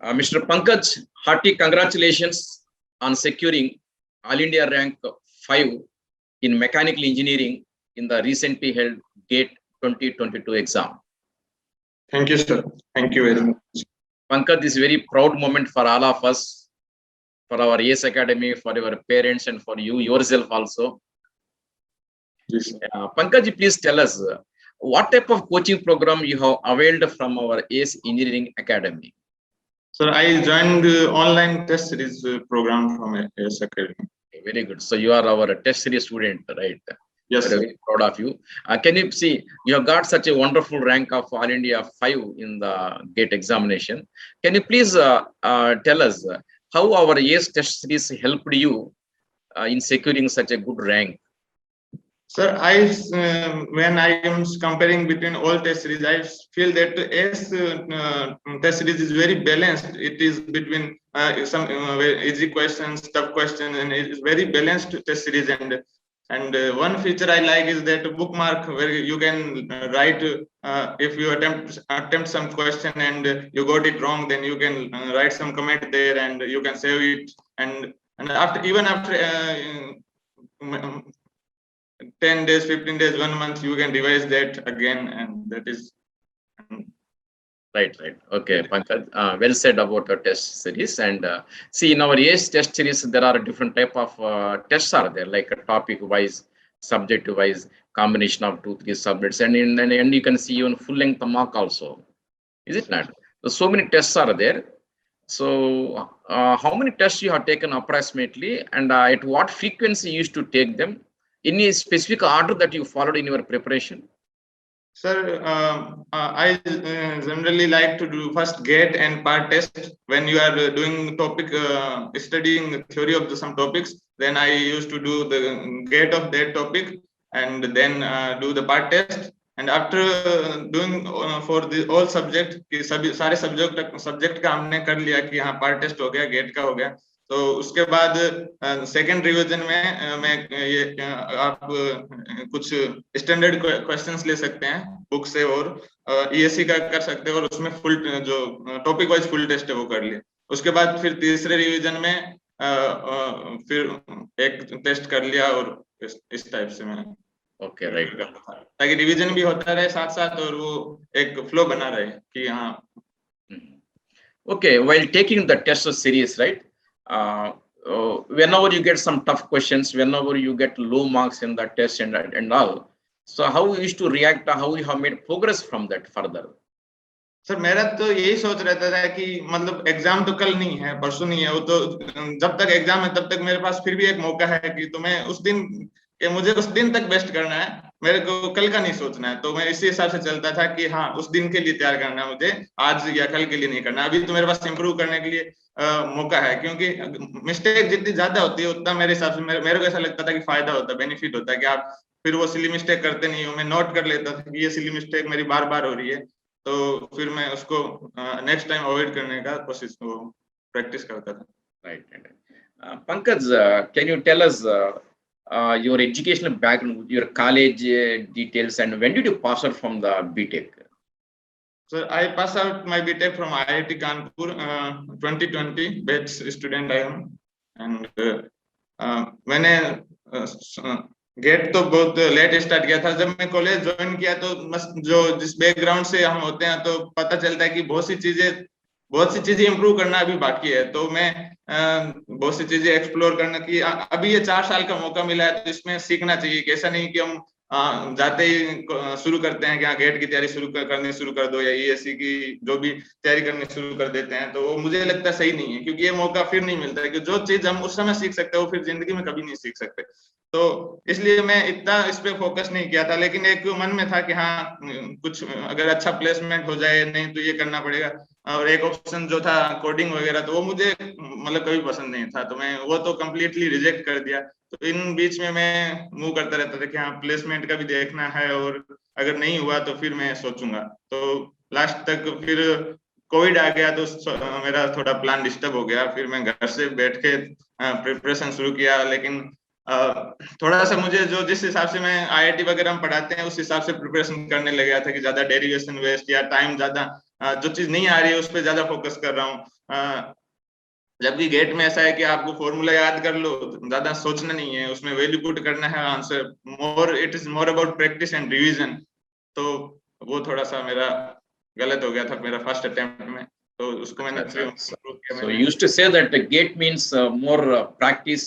Mr. Pankaj, hearty congratulations on securing All India rank 5 in mechanical engineering in the recently held GATE 2022 exam. Thank you, sir. Thank you very much. Pankaj, this is a very proud moment for all of us, for our ACE Academy, for your parents, and for you yourself also. Yes. Pankaj, please tell us what type of coaching program you have availed from our ACE Engineering Academy. Sir, I joined the online test series program from ACE Academy. Very good. So you are our test series student, right? Yes, sir. Very proud of you. Can you see you have got such a wonderful rank of All India 5 in the GATE examination? Can you please tell us how our ACE test series helped you in securing such a good rank? Sir, when I am comparing between all test series, I feel that ACE test series is very balanced. It is between some easy questions, tough questions, and it is very balanced test series. And one feature I like is that bookmark where you can write if you attempt some question and you got it wrong, then you can write some comment there and you can save it. And after 10 days, 15 days, 1 month, you can revise that again, and that is right. Okay, Pankaj, well said about the test series. And see, in our ACE test series, there are different type of tests are there, like a topic wise, subject wise, combination of 2-3 subjects, and in the end you can see even full length mark also. Is it not? So many tests are there. So how many tests you have taken approximately, and at what frequency you used to take them? Any specific order that you followed in your preparation? Sir, I generally like to do first GATE and part test. When you are doing topic, studying theory of some topics, then I used to do the GATE of that topic and then do the part test. And after doing for the all subject, सारे subject का हमने कर लिया कि हाँ part test हो गया, GATE का हो गया. तो उसके बाद सेकंड रिवीजन में मैं ये आप कुछ स्टैंडर्ड क्वेश्चंस ले सकते हैं बुक से और ईएससी का कर सकते हैं और उसमें फुल जो टॉपिक वाइज फुल टेस्ट है वो कर लिए. उसके बाद फिर तीसरे रिवीजन में फिर एक टेस्ट कर लिया और इस टाइप से मैं ओके राइट ताकि रिवीजन भी होता रहे साथ साथ और वो एक फ्लो बना रहे कि हाँ. Okay, while taking the test series, right? Whenever you get some tough questions, whenever you get low marks in the test and all, so how you used to react, how you have made progress from that further? Sir मेरा तो यही सोच रहता था कि मतलब exam तो कल नहीं है, परसों नहीं है, वो तो जब तक एग्जाम है तब तक मेरे पास फिर भी एक मौका है कि तो मैं उस दिन कि मुझे उस दिन तक बेस्ट करना है, मेरे को कल का नहीं सोचना है. तो मैं इसी हिसाब से चलता था कि हाँ उस दिन के लिए तैयार करना है, मुझे आज या कल के लिए नहीं करना. अभी तो मेरे पास इंप्रूव करने के लिए मौका है, क्योंकि मिस्टेक जितनी ज्यादा होती है उतना मेरे हिसाब से मेरे को ऐसा लगता था कि फायदा होता है, बेनिफिट होता है कि आप फिर वो सिली मिस्टेक करते नहीं हो. मैं नोट कर लेता था कि ये सिली मिस्टेक मेरी बार बार हो रही है, तो फिर मैं उसको नेक्स्ट टाइम अवॉइड करने का कोशिश प्रैक्टिस करता था. Right. Pankaj, can you tell us your educational background, your college details, and when did you pass out from the BTech? So I passed out my BTech from IIT Kanpur 2020, batch student I am, and मैंने gate तो बहुत let start किया था. जब मैं college join किया तो बस जो जिस बैकग्राउंड से हम होते हैं तो पता चलता है कि बहुत सी चीजें इंप्रूव करना अभी बाकी है. तो मैं बहुत सी चीजें एक्सप्लोर करने की अभी ये 4 साल का मौका मिला है, तो इसमें सीखना चाहिए. कैसा नहीं कि हम जाते ही शुरू करते हैं कि हाँ गेट की तैयारी करनी शुरू कर दो या ईएससी की जो भी तैयारी करनी शुरू कर देते हैं, तो वो मुझे लगता है सही नहीं है, क्योंकि ये मौका फिर नहीं मिलता है कि जो चीज हम उस समय सीख सकते हैं वो फिर जिंदगी में कभी नहीं सीख सकते. तो इसलिए मैं इतना इस पे फोकस नहीं किया था, लेकिन एक मन में था कि हाँ कुछ अगर अच्छा प्लेसमेंट हो जाए, नहीं तो ये करना पड़ेगा. और एक ऑप्शन जो था कोडिंग वगैरह, तो वो मुझे मतलब कभी पसंद नहीं था, तो मैं वो तो कम्प्लीटली रिजेक्ट कर दिया. तो इन बीच में मैं मूव करता रहता था कि हाँ प्लेसमेंट का भी देखना है और अगर नहीं हुआ तो फिर मैं सोचूंगा. तो लास्ट तक फिर कोविड आ गया तो मेरा थोड़ा प्लान डिस्टर्ब हो गया. फिर मैं घर से बैठ के प्रिपरेशन शुरू किया, लेकिन थोड़ा सा मुझे जो जिस हिसाब से मैं आईआईटी वगैरह में पढ़ाते हैं उस हिसाब से प्रिपरेशन करने लग गया था कि ज्यादा डेरिवेशन वेस्ट या टाइम ज्यादा जो चीज नहीं आ रही है उस पर ज्यादा फोकस कर रहा हूँ. जबकि गेट में ऐसा है कि आपको फॉर्मूला याद कर लो, ज्यादा सोचना नहीं है, उसमें वैल्यू पुट करना है, answer more, it is more about practice and revision. तो वो थोड़ा सा मेरा गलत हो गया था मेरा फर्स्ट अटेम्प्ट में, तो उसको मैंने फिर improve किया So मैंने। you used to say that the gate means more practice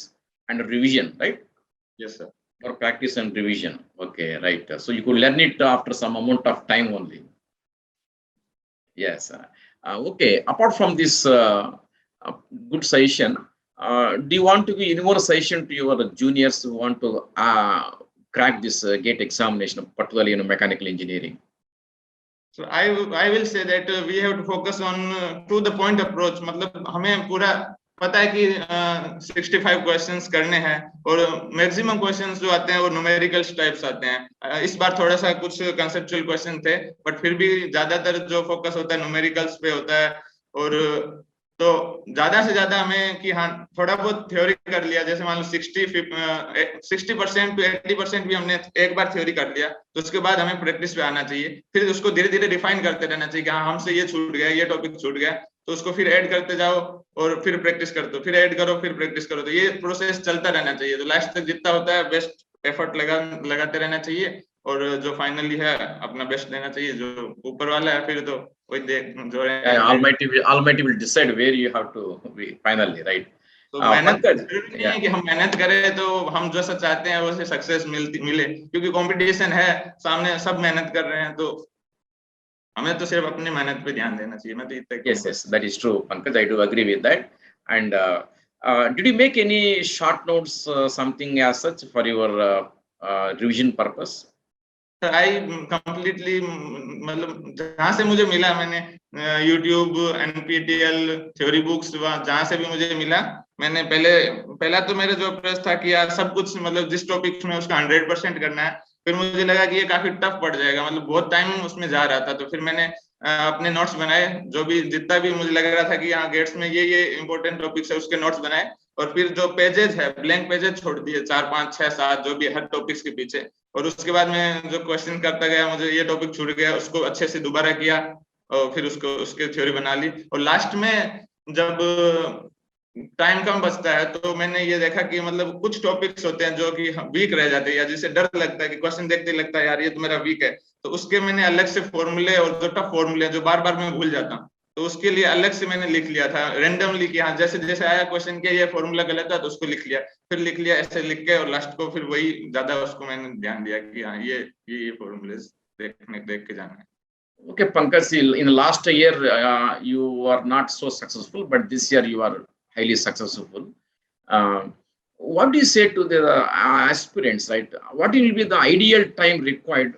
and revision, right? Yes sir. More practice and revision. Okay, right. So you could learn it after some amount of time only. Yes. Okay. Apart from this uh, good suggestion, do you want to give any more suggestion to your juniors who want to crack this gate examination, particularly in mechanical engineering? So I will say that we have to focus on to the point approach। मतलब हमें पूरा पता है कि 65 questions करने हैं और maximum questions जो आते हैं वो न्यूमेरिकल्स टाइप्स आते हैं। इस बार थोड़ा सा कुछ कंसेप्चुअल क्वेश्चन थे, बट फिर भी ज्यादातर जो फोकस होता है न्यूमेरिकल्स पे होता है। और तो ज्यादा से ज्यादा हमें कि हाँ थोड़ा बहुत थ्योरी कर लिया, जैसे मान लो 60% to 80% भी हमने एक बार थ्योरी कर लिया, तो उसके बाद हमें प्रैक्टिस पे आना चाहिए। फिर उसको धीरे धीरे डिफाइन करते रहना चाहिए कि हाँ हमसे ये छूट गया, ये टॉपिक छूट गया, तो उसको फिर ऐड करते जाओ और फिर प्रैक्टिस करते हो, फिर ऐड करो, फिर प्रैक्टिस करो। तो ये प्रोसेस चलता रहना चाहिए। तो लास्ट तक जितना होता है बेस्ट एफर्ट लगाते रहना चाहिए, और जो फाइनली है अपना बेस्ट देना चाहिए। जो ऊपर वाला है फिर तो वही देख जो है। Almighty will decide where you have to be finally, right? तो मेहनत Pankaj, जरूरी नहीं है yeah. कि हम मेहनत करें तो हम जैसा चाहते हैं वैसे सक्सेस मिले, क्योंकि कंपटीशन है सामने, सब मेहनत कर रहे हैं, तो हमें तो सिर्फ अपनी मेहनत पे ध्यान देना चाहिए। मैं तो इतना Yes, yes, that is true, Pankaj. I do agree with that. And did you make any short notes, something as such for your revision purpose? I completely, मतलब जहां से मुझे मिला मैंने यूट्यूब, एनपीटीएल, थ्योरी बुक्स, जहां से भी मुझे मिला मैंने पहला तो मेरा जो अप्रोच था कि यार सब कुछ मतलब जिस टॉपिक में उसका 100% करना है। फिर मुझे लगा कि ये काफी टफ पड़ जाएगा, मतलब बहुत टाइम उसमें जा रहा था। तो फिर मैंने अपने नोट्स बनाए, जो भी जितना भी मुझे लग रहा था कि यहाँ गेट्स में ये इंपॉर्टेंट टॉपिक्स है उसके नोट्स बनाए। और फिर जो पेजेस है ब्लैंक पेजेस छोड़ दिए 4 5 6 7 जो भी हर टॉपिक्स के पीछे। और उसके बाद मैं जो क्वेश्चन करता गया, मुझे ये टॉपिक छूट गया, उसको अच्छे से दोबारा किया और फिर उसके थ्योरी बना ली। और लास्ट में जब टाइम कम बचता है तो मैंने ये देखा कि मतलब कुछ टॉपिक्स होते हैं जो कि वीक रह जाते हैं, या जिसे डर लगता है कि क्वेश्चन देखते लगता है यार ये तो मेरा वीक है, तो उसके मैंने अलग से फॉर्मूले, और जो टफ फॉर्मूले जो बार बार मैं भूल जाता हूँ, तो उसके लिए अलग से मैंने लिख लिया था रेंडमली कि हाँ जैसे जैसे आया क्वेश्चन के ये फॉर्मूला गलत था तो उसको लिख लिया, फिर लिख लिया, ऐसे लिख के, और लास्ट को फिर वही ज्यादा उसको मैंने ध्यान दिया कि हाँ ये फॉर्मूले देख के जाना है। Okay, Pankaj, in the last year you are not so successful, but this year you are highly successful. What do you say to the aspirants, right? What will be the ideal time required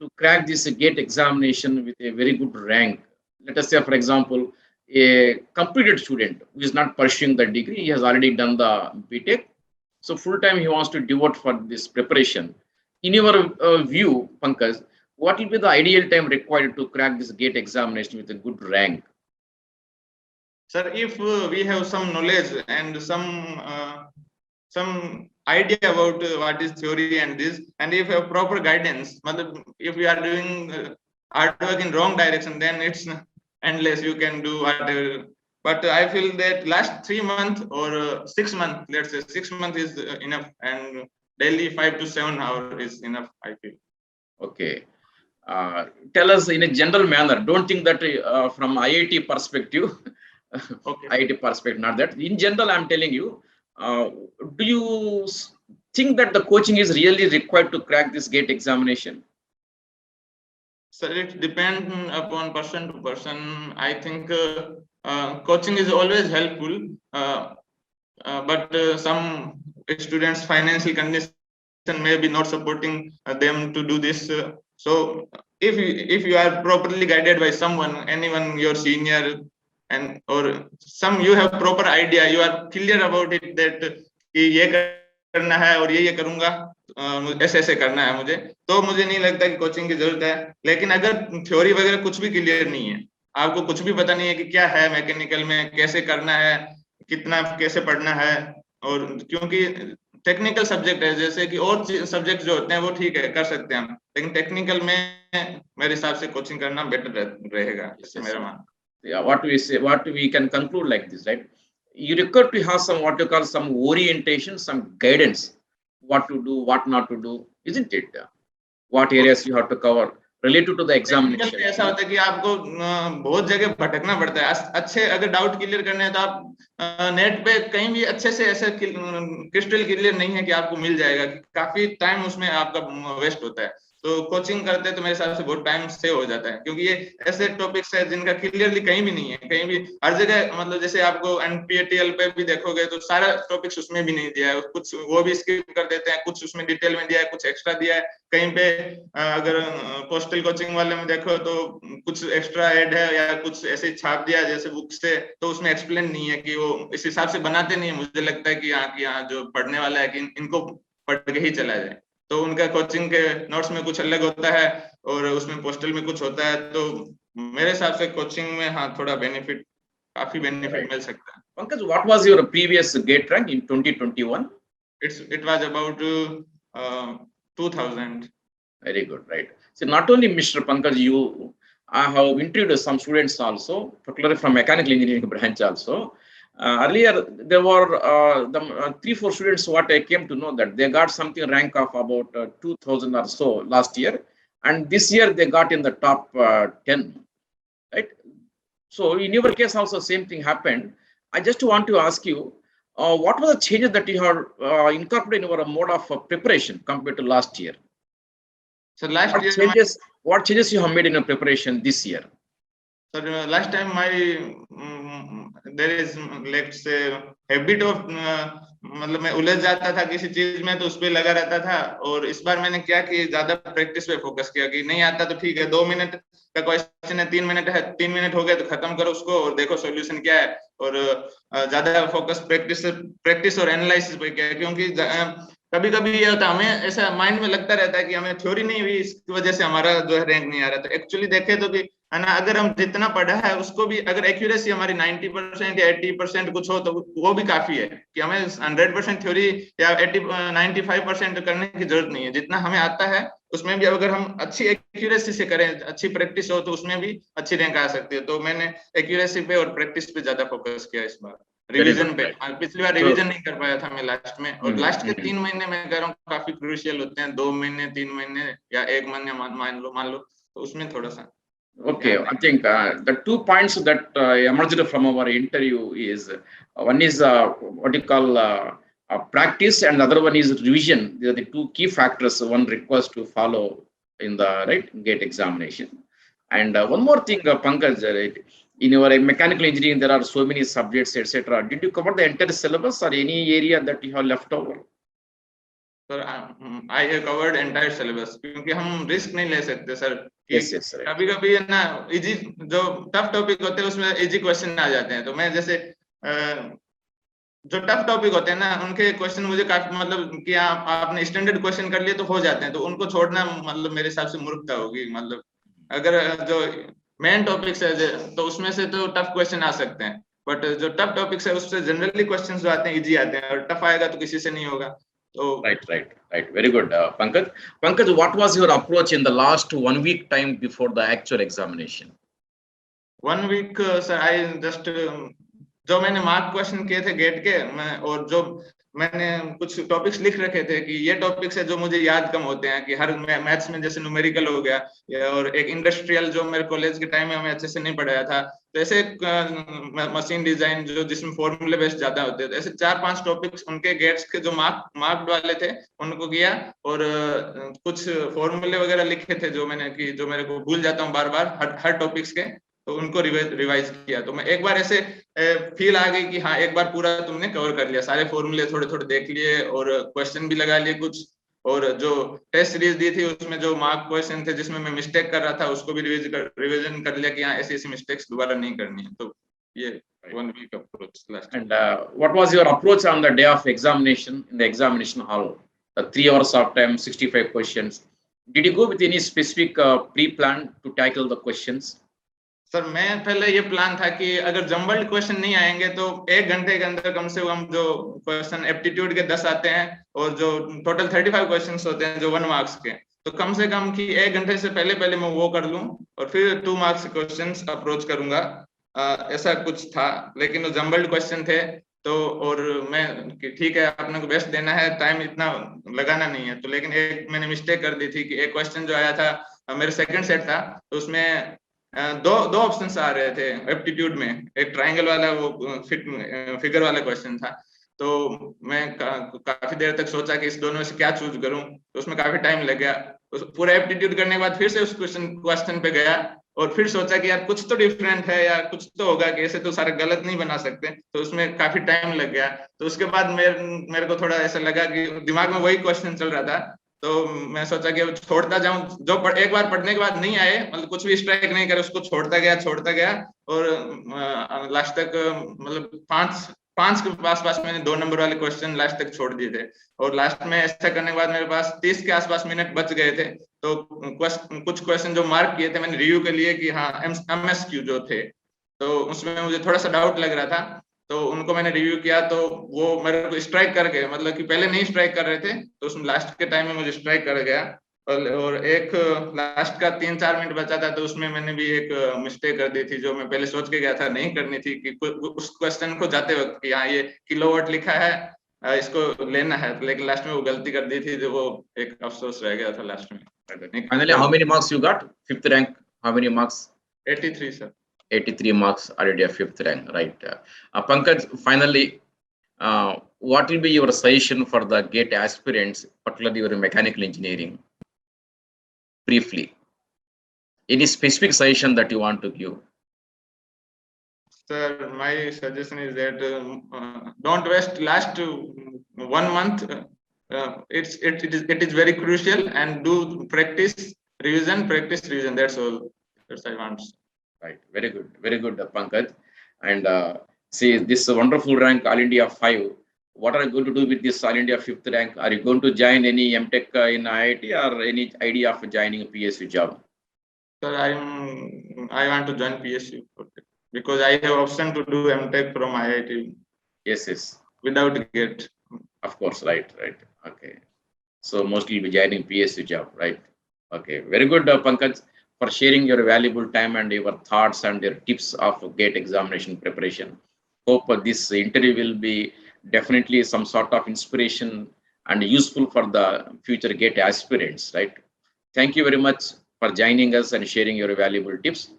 to crack this gate examination with a very good rank? Let us say, for example, a completed student who is not pursuing the degree, he has already done the BTech, so full time he wants to devote for this preparation. In your view, Pankaj, what will be the ideal time required to crack this gate examination with a good rank? Sir, if we have some knowledge and some idea about what is theory and this, and if you have proper guidance, if we are doing hard work in wrong direction, then it's endless, you can do whatever. But I feel that last 3 months or 6 months, let's say 6 months is enough, and daily 5 to 7 hours is enough, I feel. Okay. Tell us in a general manner. Don't think that from IIT perspective, Okay. IIT perspective, not that. In general, I'm telling you, do you think that the coaching is really required to crack this gate examination? So it depends upon person to person. I think coaching is always helpful, but some students' financial condition may be not supporting them to do this. So if you are properly guided by someone, anyone, your senior, and or some you have proper idea, you are clear about it that ये करना है और ये करूंगा, ऐसे ऐसे करना है मुझे, तो मुझे नहीं लगता कि कोचिंग की जरूरत है। लेकिन अगर थ्योरी वगैरह कुछ भी क्लियर नहीं है, आपको कुछ भी पता नहीं है कि क्या है मैकेनिकल में, कैसे करना है, कितना कैसे पढ़ना है, और क्योंकि टेक्निकल सब्जेक्ट है, जैसे कि और सब्जेक्ट जो होते हैं वो ठीक है कर सकते हैं हम, लेकिन टेक्निकल में मेरे हिसाब से कोचिंग करना बेटर रहेगा, इससे मेरा मानना। yeah, what we say, what we can conclude like this, right? You require to have some what you call some orientation, some guidance, what to do, what not to do, isn't it? What areas you have to cover related to the technical examination. में ऐसा होता है कि आपको बहुत जगह भटकना पड़ता है। अच्छे अगर डाउट क्लियर करने हैं तो आप नेट पे कहीं भी अच्छे से ऐसे क्रिस्टल क्लियर नहीं है कि आपको मिल जाएगा, काफी टाइम उसमें आपका वेस्ट होता है। तो कोचिंग करते हैं तो मेरे हिसाब से बहुत टाइम सेव हो जाता है, क्योंकि ये ऐसे टॉपिक्स है जिनका क्लियरली कहीं भी नहीं है, कहीं भी हर जगह मतलब जैसे आपको एनपीटीईएल पे भी देखोगे तो सारा टॉपिक्स उसमें भी नहीं दिया है, कुछ वो भी स्किप कर देते हैं, कुछ उसमें डिटेल में दिया है, कुछ एक्स्ट्रा दिया है। कहीं पे अगर पोस्टल कोचिंग वाले में देखो तो कुछ एक्स्ट्रा ऐड है या कुछ ऐसे छाप दिया जैसे बुक से, तो उसमें एक्सप्लेन नहीं है कि वो इस हिसाब से बनाते नहीं है। मुझे लगता है कि यहाँ जो पढ़ने वाला है कि इनको पढ़ के ही चला जाए, तो उनका कोचिंग के नोट्स में कुछ अलग होता है और उसमें पोस्टल में कुछ होता है। तो मेरे हिसाब से कोचिंग में हाँ थोड़ा बेनिफिट, काफी बेनिफिट मिल सकता है। Pankaj, what was your previous gate rank in 2021? It was about 2000. Very good, right? So not only Mr. Pankaj, you, I have interviewed some students also, particularly from mechanical engineering branch also. Earlier, there were the 3-4 students. What I came to know that they got something rank of about 2000 or so last year, and this year they got in the top 10, right? So in your case also same thing happened. I just want to ask you, what were the changes that you have incorporated in your mode of preparation compared to last year? So last year, What changes you have made in your preparation this year? So last time my there is let's say habit of मतलब मैं उलझ जाता था किसी चीज में तो उस पे लगा रहता था, और इस बार मैंने क्या कि ज्यादा प्रैक्टिस पे फोकस किया कि नहीं आता तो ठीक है, 2 मिनट का क्वेश्चन है, 3 मिनट है, 3 मिनट हो गए तो खत्म करो उसको और देखो सॉल्यूशन क्या है, और ज्यादा फोकस प्रैक्टिस और एनालिसिस पे किया। क्योंकि कभी कभी ये होता है हमें ऐसा माइंड में लगता रहता है कि हमें थ्योरी नहीं हुई, इसकी वजह से हमारा जो है रैंक नहीं आ रहा था। एक्चुअली देखे तो कि है ना, अगर हम जितना पढ़ा है उसको भी अगर एक्यूरेसी हमारी 90% या 80% कुछ हो तो वो भी काफी है, कि हमें 100% थ्योरी या 95% करने की जरूरत नहीं है। जितना हमें आता है उसमें भी अगर हम अच्छी एक्यूरेसी से करें, अच्छी प्रैक्टिस हो, तो उसमें भी अच्छी रैंक आ सकती है। तो मैंने एक्यूरेसी पे और प्रैक्टिस पे ज्यादा फोकस किया इस बार, रिवीजन पे। पिछली बार रिवीजन नहीं कर पाया था मैं लास्ट में, और लास्ट के 3 महीने मैं कह रहा हूँ काफी क्रूशियल होते हैं, 2 महीने 3 महीने या 1 महीने मान लो, तो उसमें थोड़ा सा Okay, I think the 2 points that emerged from our interview is one is what you call practice, and the other one is revision. These are the 2 key factors one requires to follow in the right gate examination. And one more thing, Pankaj, right, in your mechanical engineering, there are so many subjects, etc. Did you cover the entire syllabus or any area that you have left over? Sir I have covered entire syllabus, क्योंकि हम risk नहीं ले सकते sir कि कभी कभी है ना इजी जो टफ टॉपिक होते हैं उसमें इजी क्वेश्चन आ जाते हैं। तो मैं जैसे जो टफ टॉपिक होते हैं ना उनके क्वेश्चन मुझे काफी मतलब कि आपने स्टैंडर्ड क्वेश्चन कर लिए तो हो जाते हैं, तो उनको छोड़ना मतलब मेरे हिसाब से मूर्खता होगी। मतलब अगर जो मेन टॉपिक्स है तो उसमें से तो टफ क्वेश्चन आ सकते हैं, बट जो टफ टॉपिक्स है उससे जनरली क्वेश्चन जो आते हैं इजी आते हैं, और टफ आएगा तो किसी से नहीं होगा। Right. Very good, Pankaj. Pankaj, what was your approach in the last 1 week time before the actual examination? 1 week, sir, I just जो मैंने मार्क क्वेश्चन किए थे गेट के, मैं और जो मैंने कुछ टॉपिक्स लिख रखे थे कि ये टॉपिक्स है जो मुझे याद कम होते हैं, कि हर मैथ्स में जैसे न्यूमेरिकल हो गया, और एक इंडस्ट्रियल जो मेरे कॉलेज के टाइम में हमें अच्छे से नहीं पढ़ाया था, तो ऐसे मशीन डिजाइन जो जिसमें फॉर्मूले बेस्ड ज्यादा होते थे, ऐसे 4-5 टॉपिक्स उनके गेट्स के जो मार्क्ड वाले थे उनको किया, और कुछ फॉर्मूले वगैरह लिखे थे जो मैंने कि जो मेरे को भूल जाता हूँ बार बार हर टॉपिक्स के, तो उनको रिवाइज किया। तो मैं एक बार ऐसे फील आ गई कि हाँ एक बार पूरा तुमने कवर कर लिया, सारे फॉर्मूले थोड़े थोड़े देख लिए और क्वेश्चन भी लगा लिए कुछ, और जो टेस्ट सीरीज दी थी उसमें जो मार्क क्वेश्चन थे जिसमें मैं मिस्टेक कर रहा था उसको भी रिवीजन कर लिया कि हाँ ऐसी ऐसी मिस्टेक्स दोबारा नहीं करनी है। तो ये 1 week approach last. And what was your approach on the day of examination in the examination hall? The 3 hours of time, 65 questions. Did you go with any specific pre-plan to tackle the questions? Sir मैं पहले ये plan था कि अगर jumbled question नहीं आएंगे तो 1 घंटे के अंदर कम से कम जो क्वेश्चन एप्टीट्यूड के 10 आते हैं और जो टोटल 35 क्वेश्चंस होते हैं जो 1 मार्क्स के, तो कम से कम कि 1 घंटे से पहले मैं वो कर लूं और फिर 2 मार्क्स क्वेश्चंस अप्रोच करूंगा। ऐसा कुछ था, लेकिन वो जम्बल्ड क्वेश्चन थे। तो और मैं ठीक है अपने को बेस्ट देना है, टाइम इतना लगाना नहीं है, तो लेकिन एक मैंने मिस्टेक कर दी थी कि एक क्वेश्चन जो आया था मेरे सेकंड सेट था, तो उसमें दो दो ऑप्शंस आ रहे थे एप्टीट्यूड में, एक ट्रायंगल वाला वो फिगर वाला क्वेश्चन था। तो मैं काफी देर तक सोचा कि इस दोनों में से क्या चूज करूं, तो उसमें काफी टाइम लग गया। पूरा एप्टीट्यूड करने के बाद फिर से उस क्वेश्चन पे गया और फिर सोचा कि यार कुछ तो डिफरेंट है या कुछ तो होगा, कि ऐसे तो सारे गलत नहीं बना सकते, तो उसमें काफी टाइम लग गया। तो उसके बाद मेरे को थोड़ा ऐसा लगा कि दिमाग में वही क्वेश्चन चल रहा था, तो मैं सोचा कि अब छोड़ता जाऊं, जो एक बार पढ़ने के बाद नहीं आए, मतलब कुछ भी स्ट्राइक नहीं करे, उसको छोड़ता गया। और लास्ट तक मतलब पांच पांच के पास मैंने 2 नंबर वाले क्वेश्चन लास्ट तक छोड़ दिए थे। और लास्ट में ऐसा करने के बाद मेरे पास 30 के आसपास मिनट बच गए थे। तो कुछ क्वेश्चन जो मार्क किए थे मैंने रिव्यू के लिए कि हाँ MSQ जो थे, तो उसमें मुझे थोड़ा सा डाउट लग रहा था, तो उनको मैंने रिव्यू किया, तो वो मेरे को स्ट्राइक कर गए, मतलब कि पहले नहीं स्ट्राइक कर रहे थे, तो उसमें लास्ट के टाइम में मुझे स्ट्राइक कर गया। और एक लास्ट का 3-4 मिनट बचा था, तो उसमें मैंने भी एक मिस्टेक कर दी थी, जो मैं पहले सोच के गया था नहीं करनी थी, कि उस क्वेश्चन को जाते वक्त कि हाँ ये किलोवाट लिखा है, इसको लेना है, तो लेकिन लास्ट में वो गलती कर दी थी, तो वो एक अफसोस रह गया था लास्ट में। Finally, how many marks you got? Fifth rank. How many marks? 83 sir. 83 marks, already a fifth rank, right? Pankaj, finally, what will be your suggestion for the GATE aspirants, particularly your mechanical engineering? Briefly, any specific suggestion that you want to give? Sir, my suggestion is that don't waste last 1 month. It is very crucial, and do practice revision, practice revision. That's all. That's I want. Right, very good, Pankaj. And see this wonderful rank, All India 5. What are you going to do with this All India 5th rank? Are you going to join any MTech in IIT, or any idea of joining a PSU job? Sir, I want to join PSU because I have option to do MTech from IIT. Yes. Without GATE. Of course, right. Okay. So mostly you'll be joining PSU job, right? Okay, very good, Pankaj, for sharing your valuable time and your thoughts and your tips of GATE examination preparation. Hope this interview will be definitely some sort of inspiration and useful for the future GATE aspirants, right? Thank you very much for joining us and sharing your valuable tips.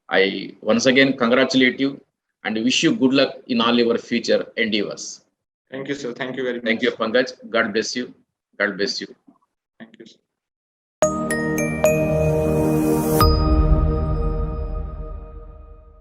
I once again congratulate you and wish you good luck in all your future endeavors. Thank you, sir. Thank you very much. Thank you, Pankaj. God bless you. God bless you. Thank you, sir.